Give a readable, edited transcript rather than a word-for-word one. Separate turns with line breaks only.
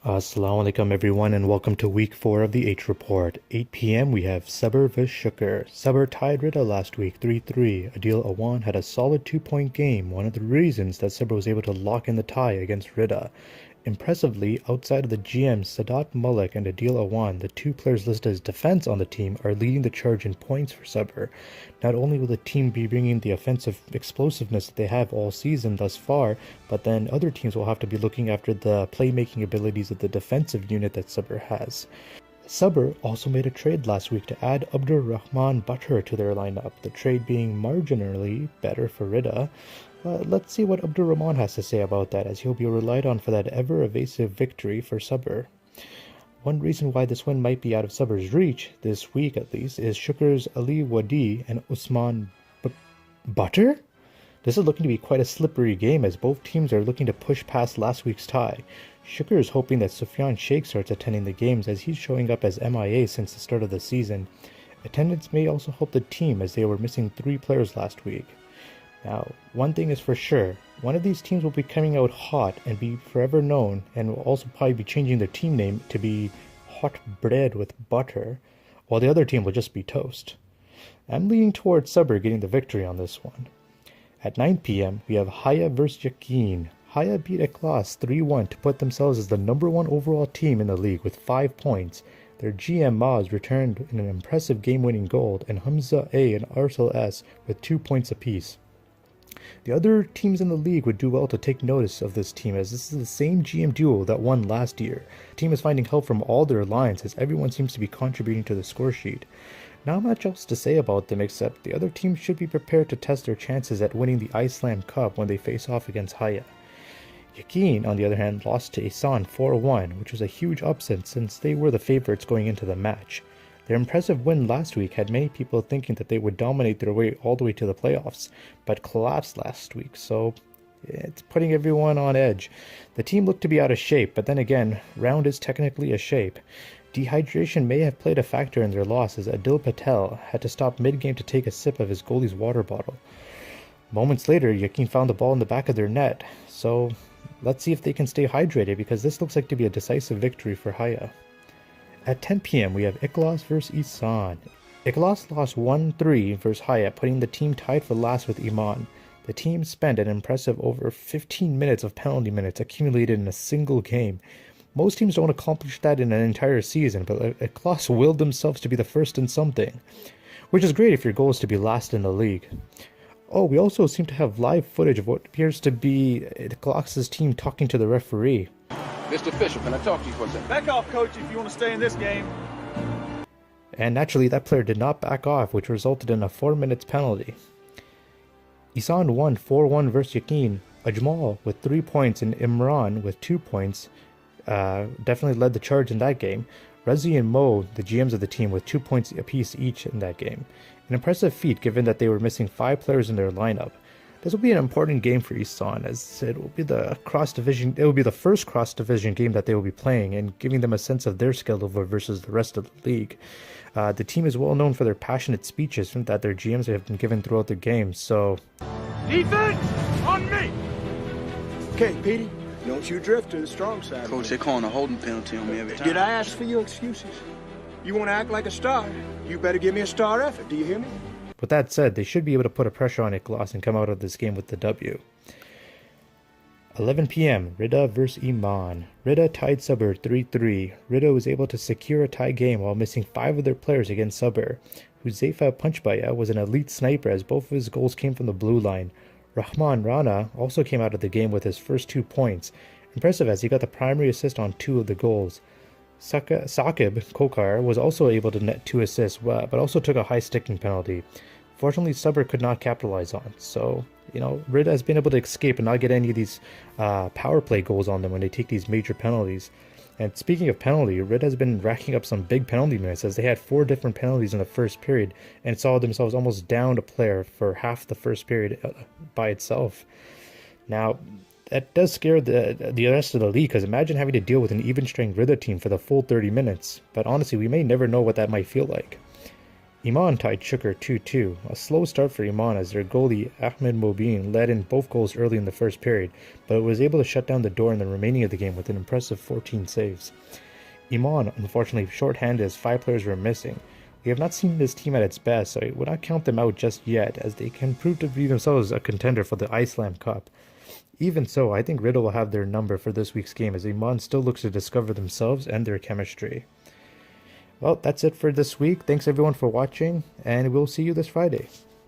Assalamu alaikum everyone and welcome to week 4 of the H Report. 8 p.m. we have Sabr vs Shukr. Sabr tied Rida last week 3-3. Adil Awan had a solid 2-point game, one of the reasons that Sabr was able to lock in the tie against Rida. Impressively, outside of the GMs Sadat Malik and Adil Awan, the two players listed as defense on the team are leading the charge in points for Sabr. Not only will the team be bringing the offensive explosiveness that they have all season thus far, but then other teams will have to be looking after the playmaking abilities of the defensive unit that Sabr has. Sabr also made a trade last week to add Abdur Rahman Butcher to their lineup, the trade being marginally better for Rida. Let's see what Abdur Rahman has to say about that, as he'll be relied on for that ever-evasive victory for Sabr. One reason why this win might be out of Sabr's reach, this week at least, is Shukr's Ali Wadi and Usman Butter? This is looking to be quite a slippery game, as both teams are looking to push past last week's tie. Shukr is hoping that Sufyan Sheikh starts attending the games, as he's showing up as MIA since the start of the season. Attendance may also help the team, as they were missing 3 players last week. Now, one thing is for sure, one of these teams will be coming out hot and be forever known, and will also probably be changing their team name to be Hot Bread with Butter, while the other team will just be Toast. I'm leaning towards Sabr getting the victory on this one. At 9 p.m, we have Haya vs Yaqeen. Haya beat Ikhlas 3-1 to put themselves as the number 1 overall team in the league with 5 points. Their GM Maz returned in an impressive game-winning goal, and Hamza A and Arsal S with 2 points apiece. The other teams in the league would do well to take notice of this team, as this is the same GM duo that won last year. The team is finding help from all their lines, as everyone seems to be contributing to the score sheet. Not much else to say about them, except the other teams should be prepared to test their chances at winning the Iceland Cup when they face off against Haya. Yaqeen, on the other hand, lost to Ihsan 4-1, which was a huge upset since they were the favorites going into the match. Their impressive win last week had many people thinking that they would dominate their way all the way to the playoffs, but collapsed last week, so it's putting everyone on edge. The team looked to be out of shape, but then again, round is technically a shape. Dehydration may have played a factor in their loss, as Adil Patel had to stop mid-game to take a sip of his goalie's water bottle. Moments later, Yaqeen found the ball in the back of their net, so let's see if they can stay hydrated, because this looks like to be a decisive victory for Haya. At 10 p.m, we have Ikhlas vs Ihsan. Ikhlas lost 1-3 vs Haya, putting the team tied for last with Iman. The team spent an impressive over 15 minutes of penalty minutes accumulated in a single game. Most teams don't accomplish that in an entire season, but Ikhlas willed themselves to be the first in something, which is great if your goal is to be last in the league. Oh, we also seem to have live footage of what appears to be Ikhlas' team talking to the referee.
Mr. Official, can I talk to you for a second?
Back off, coach, if you want to stay in this game.
And naturally, that player did not back off, which resulted in a 4 minutes penalty. Ihsan won 4-1 vs Yaqeen. Ajmal with 3 points and Imran with 2 points definitely led the charge in that game. Razi and Mo, the GMs of the team, with 2 points apiece each in that game. An impressive feat given that they were missing 5 players in their lineup. This will be an important game for Ihsan, as it will be the first cross-division game that they will be playing, and giving them a sense of their skill level versus the rest of the league. The team is well known for their passionate speeches that their GMs have been given throughout the game, so...
Defense, on me!
Okay, Petey, don't you drift to the strong side.
Coach, they're calling a holding penalty on me every time.
Did I ask for your excuses? You want to act like a star? You better give me a star effort, do you hear me?
With that said, they should be able to put a pressure on Ikhlas and come out of this game with the W. 11 p.m, Rida vs Iman. Rida tied Sabr 3-3. Rida was able to secure a tie game while missing 5 of their players against Sabr. Huzaifa Punchbaya was an elite sniper, as both of his goals came from the blue line. Rahman Rana also came out of the game with his first 2 points. Impressive, as he got the primary assist on 2 of the goals. Saqib Kokar was also able to net 2 assists, but also took a high sticking penalty. Fortunately, Sabr could not capitalize on, so, Rida has been able to escape and not get any of these power play goals on them when they take these major penalties. And speaking of penalty, Rida has been racking up some big penalty minutes, as they had 4 different penalties in the first period and saw themselves almost down a player for half the first period by itself. Now, that does scare the rest of the league, because imagine having to deal with an even-strength Rida team for the full 30 minutes. But honestly, we may never know what that might feel like. Iman tied Shukr 2-2. A slow start for Iman as their goalie Ahmed Mobeen led in both goals early in the first period, but was able to shut down the door in the remaining of the game with an impressive 14 saves. Iman, unfortunately, short-handed as 5 players were missing. We have not seen this team at its best, so I would not count them out just yet, as they can prove to be themselves a contender for the Iceland Cup. Even so, I think Riddle will have their number for this week's game, as Iman still looks to discover themselves and their chemistry. Well, that's it for this week. Thanks everyone for watching, and we'll see you this Friday.